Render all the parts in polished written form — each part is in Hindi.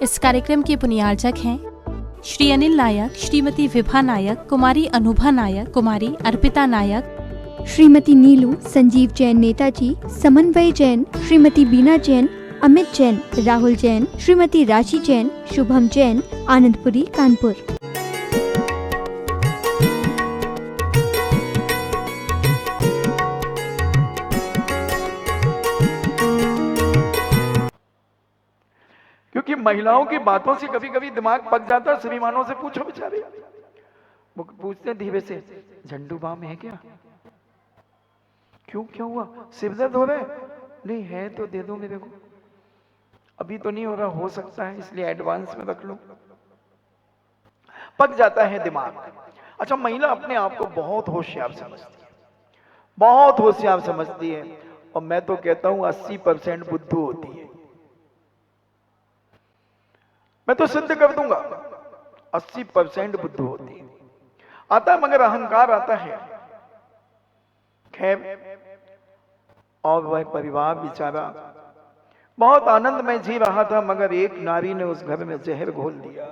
इस कार्यक्रम के पुण्यार्चक हैं श्री अनिल नायक, श्रीमती विभा नायक, कुमारी अनुभा नायक, कुमारी अर्पिता नायक, श्रीमती नीलू, संजीव जैन नेताजी, समन्वय जैन, श्रीमती बीना जैन, अमित जैन, राहुल जैन, श्रीमती राशि जैन, शुभम जैन, आनंदपुरी, कानपुर। क्योंकि महिलाओं की बातों से कभी कभी दिमाग पक जाता है। श्रीमानों से पूछो बेचारे, वो पूछते हैं धीरे से, झंडू बाम है क्या? क्यों, क्या हुआ? सिर दर्द हो रहा है? नहीं है तो दे दो मेरे को। अभी तो नहीं हो रहा, हो सकता है, इसलिए एडवांस में रख लो। पक जाता है दिमाग। अच्छा, महिला अपने आप को बहुत होशियार समझती है, बहुत होशियार समझती है, और मैं तो कहता हूं 80% बुद्धू होती है। मैं तो सिद्ध कर दूंगा 80% बुद्धू होती है। आता मगर अहंकार आता है। खैर, और वह परिवार बेचारा बहुत आनंद में जी रहा था, मगर एक नारी ने उस घर में जहर घोल दिया।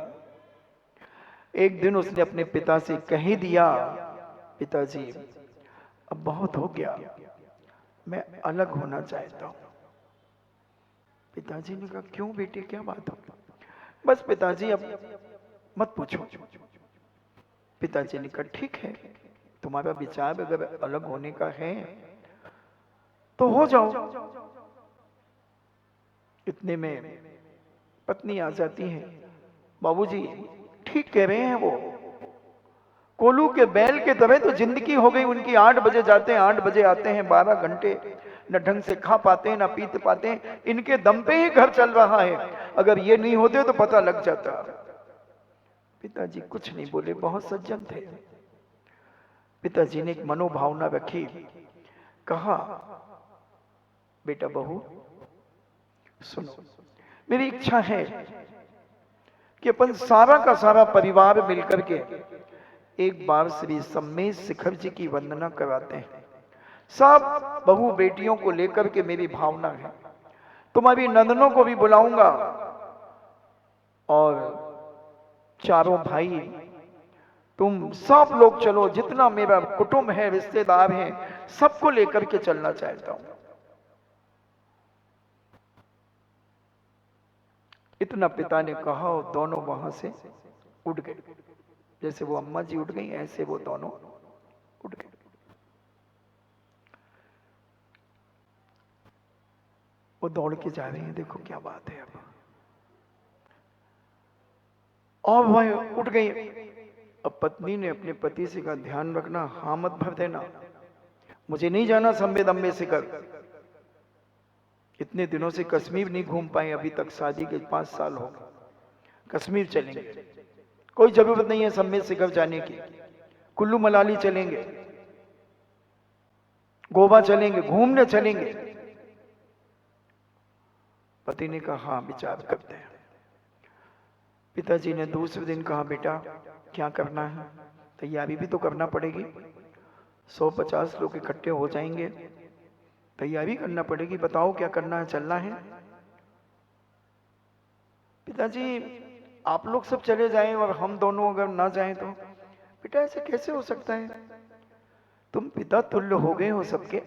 एक दिन उसने अपने पिता से कह दिया, पिताजी अब बहुत हो गया, मैं अलग होना चाहता हूं। पिताजी ने कहा, क्यों बेटे, क्या बात हो? बस पिताजी अब मत पूछो। पिताजी ने कहा, ठीक है, तुम्हारा विचार अगर अलग होने का है तो हो जाओ। इतने में पत्नी आ जाती है। बाबूजी ठीक कह रहे हैं, वो कोलू के बैल के तरह तो जिंदगी हो गई उनकी। 8 बजे जाते हैं, 8 बजे आते हैं, 12 घंटे न ढंग से खा पाते हैं न पीते पाते हैं। इनके दम पे ही घर चल रहा है। अगर ये नहीं होते तो पता लग जाता। पिताजी कुछ नहीं बोले, बहुत सज्जन थे। पिताजी ने एक मनोभावना रखी, कहा, बेटा बहू सुनो, मेरी इच्छा है कि अपन सारा का सारा परिवार मिलकर के एक बार श्री सम्मेद शिखर जी की वंदना कराते हैं। सब बहू बेटियों को लेकर के मेरी भावना है। तुम्हारी नंदनों को भी बुलाऊंगा और चारों भाई, तुम सब लोग चलो, जितना मेरा कुटुंब है, रिश्तेदार हैं, सबको लेकर के चलना चाहता हूं। इतना पिता ने कहा और दोनों वहां से उठ गए। जैसे वो अम्मा जी उठ गई, ऐसे वो दोनों उठ गए। वो दौड़ के जा रहे हैं, देखो क्या बात है। अब और वह उठ गई। अब पत्नी ने अपने पति से कहा, ध्यान रखना, हाँ मत भर देना, मुझे नहीं जाना संबेद अम्बे शिखर। इतने दिनों से कश्मीर नहीं घूम पाए अभी तक, शादी के 5 साल हो गए। कश्मीर चलेंगे, कोई जरूरत नहीं है संबेद शिखर जाने की। कुल्लू मनाली चलेंगे, गोवा चलेंगे, घूमने चलेंगे। पति ने कहा, हाँ विचार करते हैं। पिताजी ने दूसरे दिन कहा, बेटा क्या करना है? तैयारी भी तो करना पड़ेगी, 150 लोग इकट्ठे हो जाएंगे, तैयारी करना पड़ेगी, बताओ क्या करना है, चलना है? पिताजी आप लोग सब चले जाएं और हम दोनों अगर ना जाएं तो? बेटा ऐसे कैसे हो सकता है? तुम पिता तुल्य हो गए हो सबके,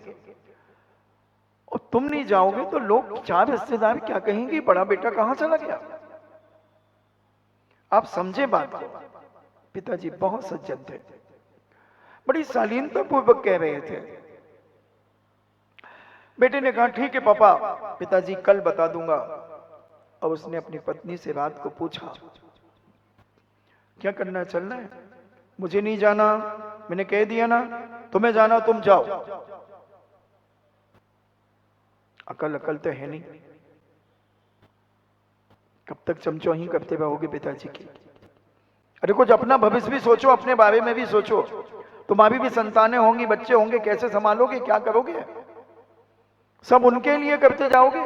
और तुम नहीं जाओगे तो लोग, 4 रिश्तेदार क्या कहेंगे, बड़ा बेटा कहां चला गया? आप समझे बात को। पिताजी बहुत सज्जन थे, बड़ी शालीनता पूर्वक कह रहे थे। बेटे ने कहा, ठीक है पापा, पिताजी कल बता दूंगा। और उसने अपनी पत्नी से रात को पूछा, क्या करना है, चलना है? मुझे नहीं जाना, मैंने कह दिया ना, तुम्हें जाना तुम जाओ। अकल अकल तो है नहीं, कब तक चमचो ही करते रहोगे पिताजी की? अरे कुछ अपना भविष्य भी सोचो, अपने बारे में भी सोचो। तुम्हारी भी संतानें होंगी, बच्चे होंगे, कैसे संभालोगे, क्या करोगे? सब उनके लिए करते जाओगे?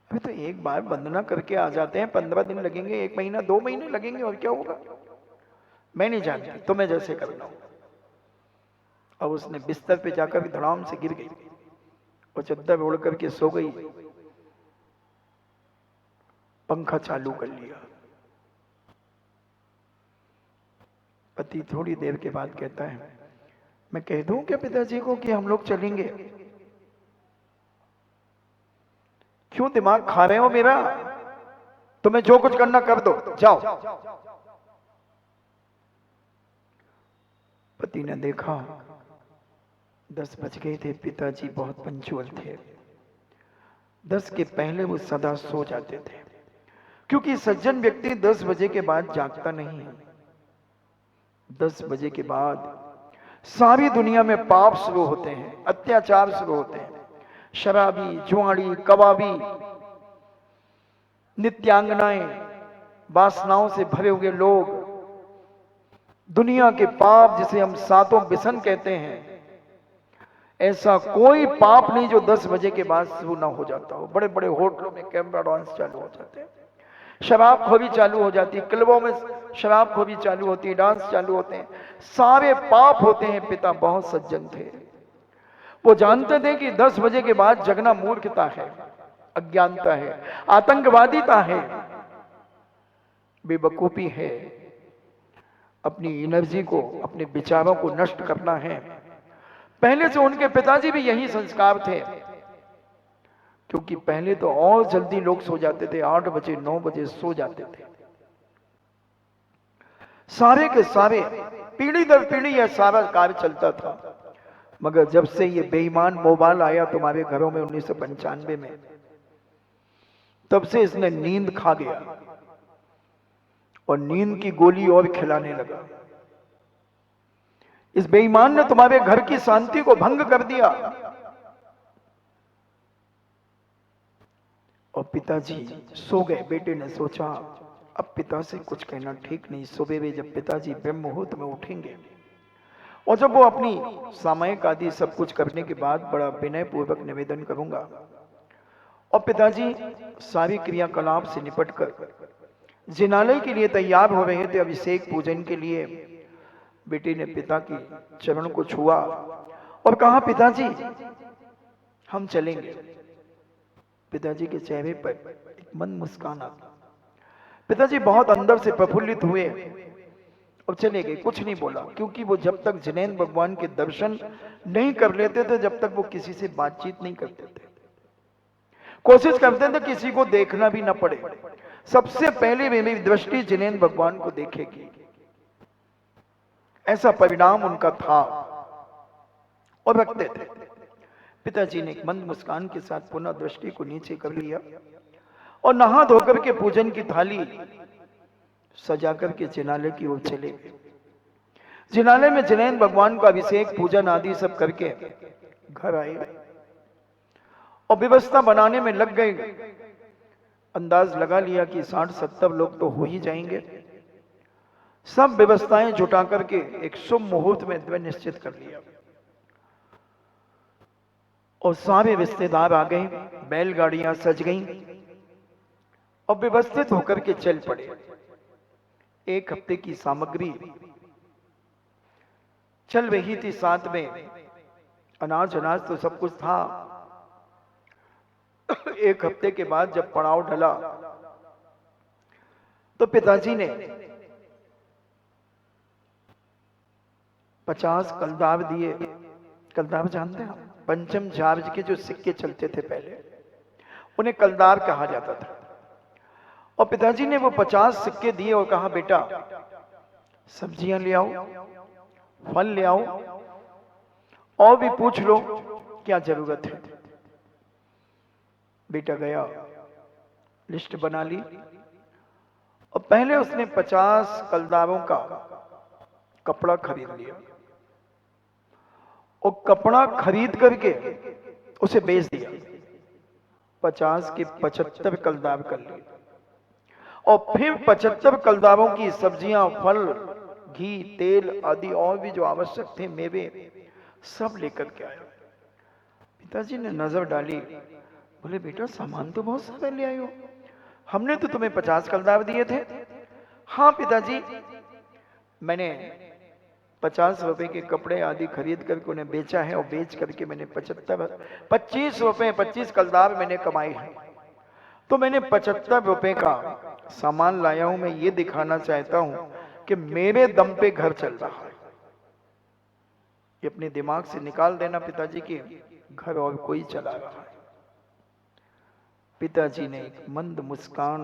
अभी तो एक बार वंदना करके आ जाते हैं, 15 दिन लगेंगे, 1 महीना 2 महीने लगेंगे, और क्या होगा? मैं नहीं जानती, तुम्हें जैसे करना हो। और उसने बिस्तर पे जाकर धड़ाम से गिर गई और चद्दर ओढ़ करके सो गई। पंखा चालू कर लिया। पति थोड़ी देर के बाद कहता है, मैं कह दूं क्या पिताजी को कि हम लोग चलेंगे? क्यों दिमाग खा रहे हो मेरा? तुम्हें जो कुछ करना कर दो, जाओ। पति ने देखा 10 बज गए थे। पिताजी बहुत पंचुअल थे। 10 के पहले वो सदा सो जाते थे, क्योंकि सज्जन व्यक्ति 10 बजे के बाद जागता नहीं है। 10 बजे के बाद सारी दुनिया में पाप शुरू होते हैं, अत्याचार शुरू होते हैं। शराबी, जुआड़ी, कबाबी, नित्यांगनाएं, वासनाओं से भरे हुए लोग, दुनिया के पाप जिसे हम सातों व्यसन कहते हैं, ऐसा कोई पाप नहीं जो 10 बजे के बाद शुरू ना हो जाता हो। बड़े बड़े होटलों में कैमरा डांस चालू हो जाते हैं, शराबखोरी चालू हो जाती है, क्लबों में शराबखोरी चालू होती है, डांस चालू होते हैं, सारे पाप होते हैं। पिता बहुत सज्जन थे। वो जानते थे कि 10 बजे के बाद जगना मूर्खता है, अज्ञानता है, आतंकवादीता है, बेवकूफी है। अपनी एनर्जी को, अपने विचारों को नष्ट करना है। पहले से उनके पिताजी भी यही संस्कार थे, क्योंकि पहले तो और जल्दी लोग सो जाते थे, 8 बजे 9 बजे सो जाते थे। सारे के सारे पीढ़ी दर पीढ़ी यह सारा कार्य चलता था। मगर जब से ये बेईमान मोबाइल आया तुम्हारे घरों में 1995 में, तब से इसने नींद खा गया और नींद की गोली और खिलाने लगा। इस बेईमान ने तुम्हारे घर की शांति को भंग कर दिया। और पिताजी सो गए। बेटे ने सोचा अब पिता से कुछ कहना ठीक नहीं। सुबह जब पिताजी ब्रह्म मुहूर्त में उठेंगे और जब वो अपनी सामयिक आदि सब कुछ करने के बाद बड़ा विनय पूर्वक निवेदन करूंगा। और पिताजी सारी क्रियाकलाप से निपटकर जिनालय के लिए तैयार हो रहे थे, अभिषेक पूजन के लिए। बेटे ने पिता की चरण को छुआ और कहा, पिताजी हम चलेंगे। पिताजी के चेहरे पर एक मंद मुस्कान आ गई। पिताजी बहुत अंदर से प्रफुल्लित हुए और चले गए। कुछ नहीं बोला, क्योंकि वो जब तक जिनेंद्र भगवान के दर्शन नहीं कर लेते थे, जब तक वो किसी से बातचीत नहीं करते थे। कोशिश करते थे किसी को देखना भी ना पड़े, सबसे पहले मेरी दृष्टि जिनेंद्र भगवान को देखेगी, ऐसा परिणाम उनका था और रखते थे। पिताजी ने एक मंद मुस्कान के साथ पुनः दृष्टि को नीचे कर लिया और नहा धोकर के पूजन की थाली सजाकर के जिनालय की ओर चले गए। जिनालय में जिनेंद्र भगवान का अभिषेक पूजन आदि सब करके घर आए और व्यवस्था बनाने में लग गए। अंदाज लगा लिया कि 60-70 लोग तो हो ही जाएंगे। सब व्यवस्थाएं जुटा करके एक शुभ मुहूर्त में द्वय निश्चित कर लिया और सारे रिश्तेदार आ गए, बैलगाड़ियां सज गईं और व्यवस्थित होकर के चल पड़े। 1 हफ्ते की सामग्री चल रही थी, साथ में अनाज तो सब कुछ था। 1 हफ्ते के बाद जब पड़ाव ढला तो पिताजी ने 50 कलदार दिए। कलदार जानते हैं, पंचम चार्ज के जो सिक्के चलते थे पहले, उन्हें कलदार कहा जाता था। और पिताजी ने वो 50 सिक्के दिए और कहा, बेटा सब्जियां ले आओ, फल ले आओ और भी पूछ लो क्या जरूरत है। बेटा गया, लिस्ट बना ली और पहले उसने 50 कलदारों का कपड़ा खरीद लिया और कपड़ा खरीद करके उसे बेच दिया। 50 के 75 कलदार कर लिए और फिर 75 कलदारों की सब्जियां, फल, घी, तेल आदि और भी जो आवश्यक थे, मेवे, सब लेकर के आया। पिताजी ने नजर डाली, बोले बेटा सामान तो बहुत सारे ले आए हो, हमने तो तुम्हें 50 कलदार दिए थे। हाँ पिताजी, मैंने 50 रुपए के कपड़े आदि खरीद करके उन्हें बेचा है और बेच करके मैंने 25 रुपए 25 कलदार मैंने कमाए हैं। तो मैंने 75 रुपए का सामान लाया हूं, मैं ये दिखाना चाहता हूं कि मेरे दम पे घर चल रहा है। ये अपने दिमाग से निकाल देना पिताजी के घर और कोई चला रहा है। पिताजी ने एक मंद मुस्कान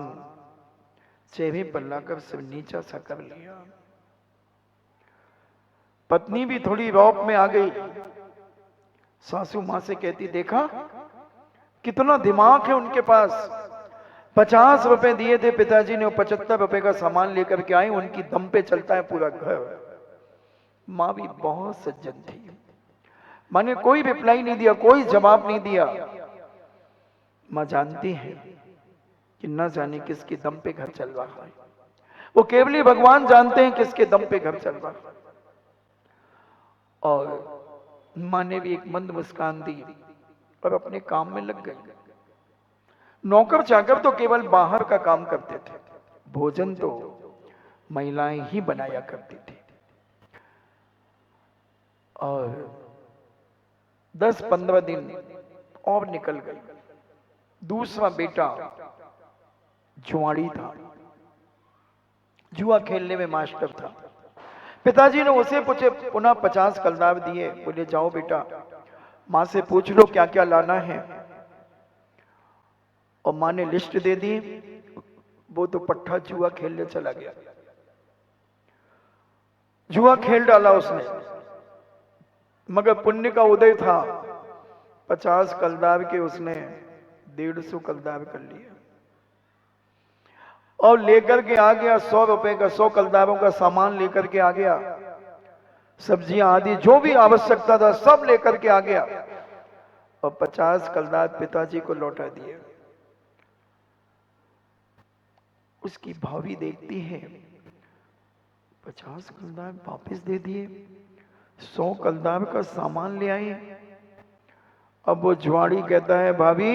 चेहरे पर लाकर सिर नीचा सा कर लिया। पत्नी भी थोड़ी रौब में आ गई। सासू मां से कहती, देखा कितना दिमाग है उनके पास। 50 रुपए दिए थे पिताजी ने और 75 रुपए का सामान लेकर के आए, उनकी दम पे चलता है पूरा घर। मां भी बहुत सज्जन थी, मां ने कोई रिप्लाई नहीं दिया, कोई जवाब नहीं दिया। मां जानती है कि न जाने किसके दम पे घर चल रहा है। वो केवल ही भगवान जानते हैं किसके दम पे घर चल रहा है। और मां ने भी एक मंद मुस्कान दी और अपने काम में लग गई। नौकर चाकर तो केवल बाहर का काम करते थे, भोजन तो महिलाएं ही बनाया करती थी। और 10-15 दिन और निकल गए। दूसरा बेटा जुआड़ी था, जुआ खेलने में मास्टर था। पिताजी ने उसे पूछे पुनः 50 कलदार दिए, बोले जाओ बेटा मां से पूछ लो क्या क्या लाना है। और मां ने लिस्ट दे दी। वो तो पट्टा जुआ खेलने चला गया, जुआ खेल डाला उसने। मगर पुण्य का उदय था, 50 कलदार के उसने 150 कलदार कर लिए और लेकर के आ गया। 100 रुपए का 100 कलदारों का सामान लेकर के आ गया। सब्जियां आदि जो भी आवश्यकता था सब लेकर के आ गया और 50 कलदार पिताजी को लौटा दिए। उसकी भाभी देखती है 50 कलदार वापस दे दिए, 100 कलदार का सामान ले आए। अब वो जुआड़ी कहता है भाभी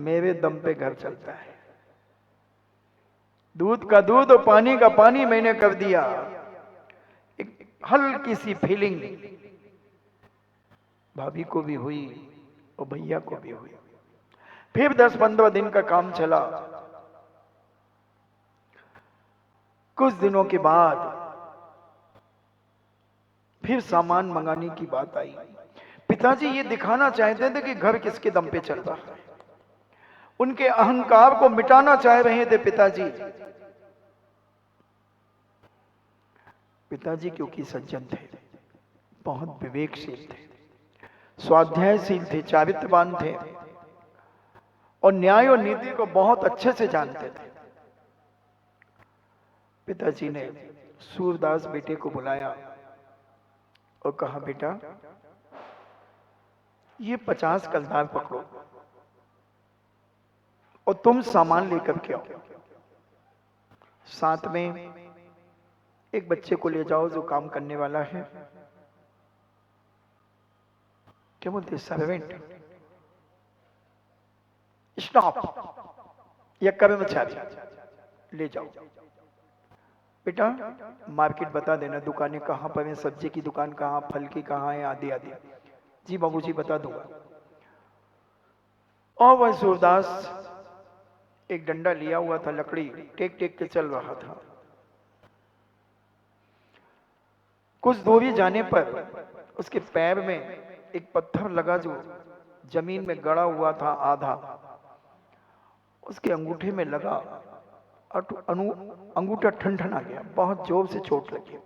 मेरे दम पे घर चलता है, दूध का दूध और पानी का पानी मैंने कर दिया। एक हल्की सी फीलिंग भाभी को भी हुई और भैया को भी हुई। फिर 10-15 दिन का काम चला। कुछ दिनों के बाद फिर सामान मंगाने की बात आई। पिताजी ये दिखाना चाहते थे कि घर किसके दम पे चल रहा है, उनके अहंकार को मिटाना चाह रहे थे पिताजी। पिताजी क्योंकि सज्जन थे, बहुत विवेकशील थे, स्वाध्यायशील थे, चारित्रवान थे और न्याय और नीति को बहुत अच्छे से जानते थे। पिताजी ने सूरदास बेटे को बुलाया और कहा बेटा ये 50 कलदार पकड़ो और तुम सामान लेकर के आओ। साथ में एक बच्चे को ले जाओ जो काम करने वाला है, क्या बोलते सर्वेंट, स्टाफ या कर्मचारी ले जाओ। बेटा मार्केट बता देना, दुकानें कहां पर हैं, सब्जी की दुकान कहां, फल की कहां है, आदि आदि। जी बाबूजी बता दूंगा। और वह सूरदास एक डंडा लिया हुआ था, लकड़ी टेक टेक के चल रहा था। कुछ दूरी जाने पर उसके पैर में एक पत्थर लगा जो जमीन में गड़ा हुआ था आधा, उसके अंगूठे में लगा। अंगूठा ठंडन आ गया, बहुत जोर से चोट लगी।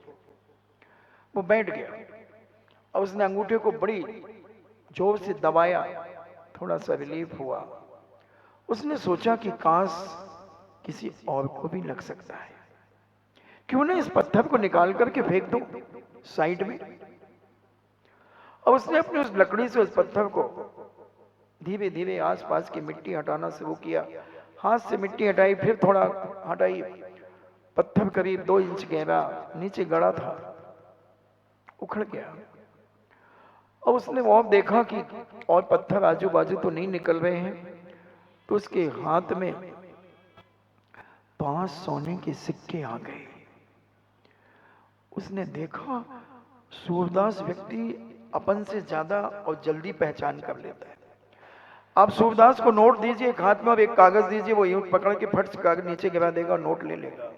वो बैठ गया और उसने अंगूठे को बड़ी जोर से दबाया, थोड़ा सा रिलीफ हुआ। उसने सोचा कि काश किसी और को भी लग सकता है, क्यों ना इस पत्थर को निकाल करके फेंक दूं साइड में। और उसने अपनी उस लकड़ी से उस पत्थर को धीरे धीरे आसपास की मिट्टी हटाना शुरू किया। हाथ से मिट्टी हटाई, फिर थोड़ा हटाई। पत्थर करीब 2 इंच गहरा नीचे गड़ा था, उखड़ गया। और उसने वो देखा कि और पत्थर आजू बाजू तो नहीं निकल रहे हैं, तो उसके हाथ में 5 सोने के सिक्के आ गए। उसने देखा सूरदास व्यक्ति अपन से ज्यादा और जल्दी पहचान कर लेता है। आप सूरदास को नोट दीजिए एक हाथ में और एक कागज दीजिए, वो यूं पकड़ के फट से कागज नीचे गिरा देगा और नोट ले लेगा।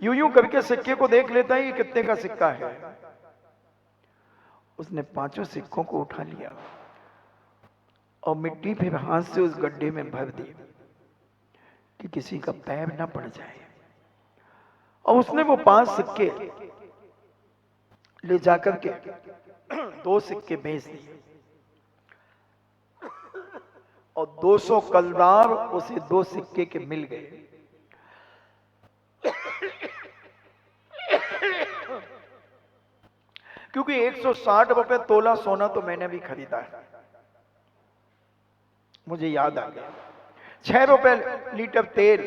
यूं यूं करके सिक्के को देख लेता है ये कितने का सिक्का है। उसने 5 सिक्कों को उठा लिया और मिट्टी फिर हाथ से उस गड्ढे में भर दी कि किसी का पैर ना पड़ जाए। और उसने वो 5 सिक्के ले जाकर के 2 सिक्के बेच दिए और 200 कलदार उसे 2 सिक्के के मिल गए। क्योंकि 160 रुपए तोला सोना तो मैंने भी खरीदा है, मुझे याद आ गया। 6 रुपए लीटर तेल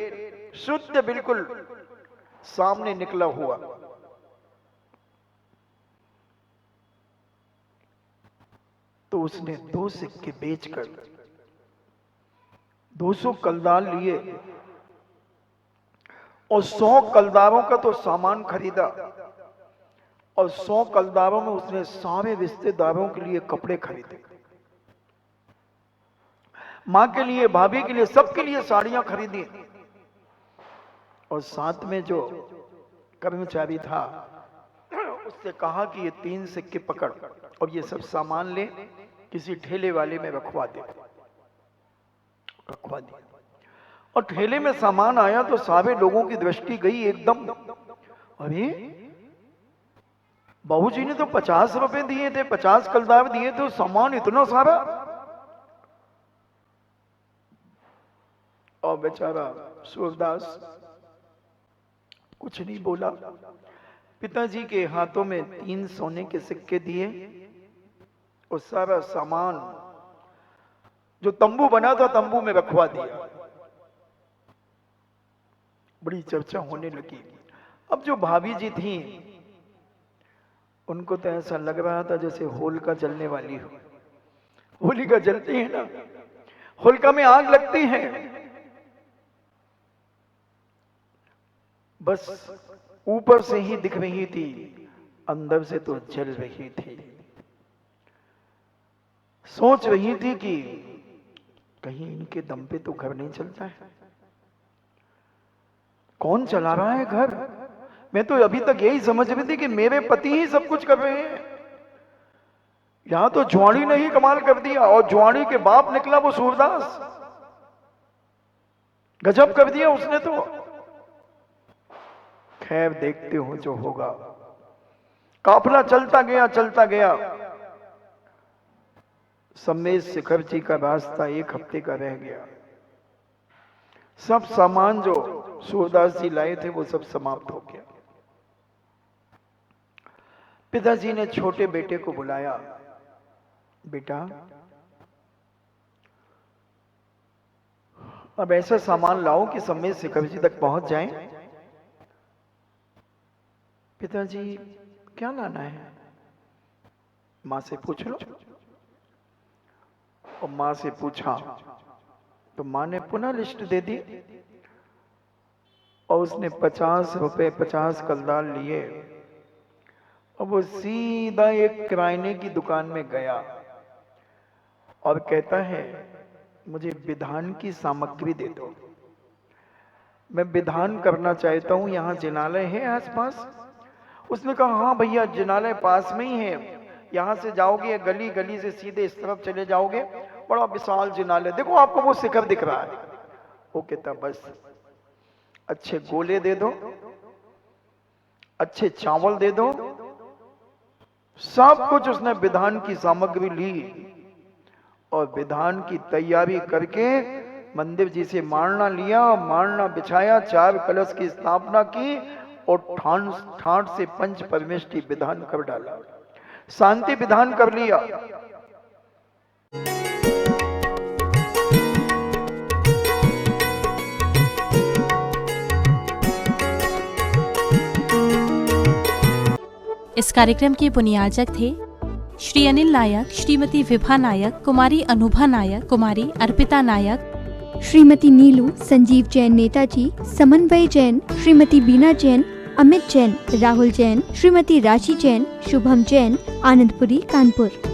शुद्ध बिल्कुल सामने निकला हुआ। तो उसने 2 सिक्के बेचकर 200 कलदार लिए और 100 कलदारों का तो सामान खरीदा और 100 कलदारों में उसने सारे रिश्तेदारों के लिए कपड़े खरीदे, मां के लिए, भाभी के लिए, सबके लिए साड़ियां खरीदी। और साथ में जो कर्मचारी था उससे कहा कि ये 3 सिक्के पकड़ और ये सब सामान ले, किसी ठेले वाले में रखवा दे। रखवा दिया और ठेले में सामान आया तो सारे लोगों की दृष्टि गई एकदम, अरे बाबूजी ने तो 50 रुपए दिए थे, 50 कलदार दिए थे, सामान इतना सारा। और बेचारा सूरदास कुछ नहीं बोला। पिताजी के हाथों में 3 सोने के सिक्के दिए और सारा सामान जो तंबू बना था तंबू में रखवा दिया। बड़ी चर्चा होने लगी। अब जो भाभी जी थी उनको तो ऐसा लग रहा था जैसे होलिका जलने वाली हो। होलिका जलती है ना, होलिका में आग लगती है, बस ऊपर से ही दिख रही थी, अंदर से तो जल रही थी। सोच रही थी कि कहीं इनके दम पे तो घर नहीं चलता है। कौन चला रहा है घर? मैं तो अभी तक यही समझ रही थी कि मेरे पति ही सब कुछ कर रहे हैं। यहां तो ज्वाणी ने ही कमाल कर दिया और ज्वाणी के बाप निकला वो सूरदास। गजब कर दिया उसने तो। खैर देखते हो जो होगा। काफिला चलता गया। सम्मेश शिखर जी का रास्ता 1 हफ्ते का रह गया। सब सामान जो सूरदास जी लाए थे वो सब समाप्त हो गया। पिताजी ने छोटे बेटे को बुलाया, बेटा अब ऐसा सामान लाओ कि सम्मेश शिखर जी तक पहुंच जाए। पिताजी क्या लाना है? मां से पूछ लो। और मां से पूछा तो मां ने पुनः लिस्ट दे दी और उसने 50 रुपए 50 कलदार लिए और वो सीधा एक किराने की दुकान में गया और कहता है मुझे विधान की सामग्री दे दो, मैं विधान करना चाहता हूं, यहां जिनालय है आसपास? उसने कहा हाँ भैया जिनालय पास में ही है, यहां से जाओगे गली गली से सीधे इस तरफ चले जाओगे, बड़ा विशाल जिनालय, देखो आपको वो शिखर दिख रहा है। वो कहता बस अच्छे गोले दे दो, अच्छे चावल दे दो, सब कुछ। उसने विधान की सामग्री ली और विधान की तैयारी करके मंदिर जी से मारना लिया, मारना बिछाया, 4 कलश की स्थापना की और ठाट से 5 परमेष्टि विधान कर डाला, शांति विधान कर लिया। इस कार्यक्रम के बुनियादक थे श्री अनिल नायक, श्रीमती विभा नायक, कुमारी अनुभा नायक, कुमारी अर्पिता नायक, श्रीमती नीलू, संजीव जैन नेताजी, समन्वय जैन, श्रीमती बीना जैन, अमित जैन, राहुल जैन, श्रीमती राशि जैन, शुभम जैन, आनंदपुरी, कानपुर।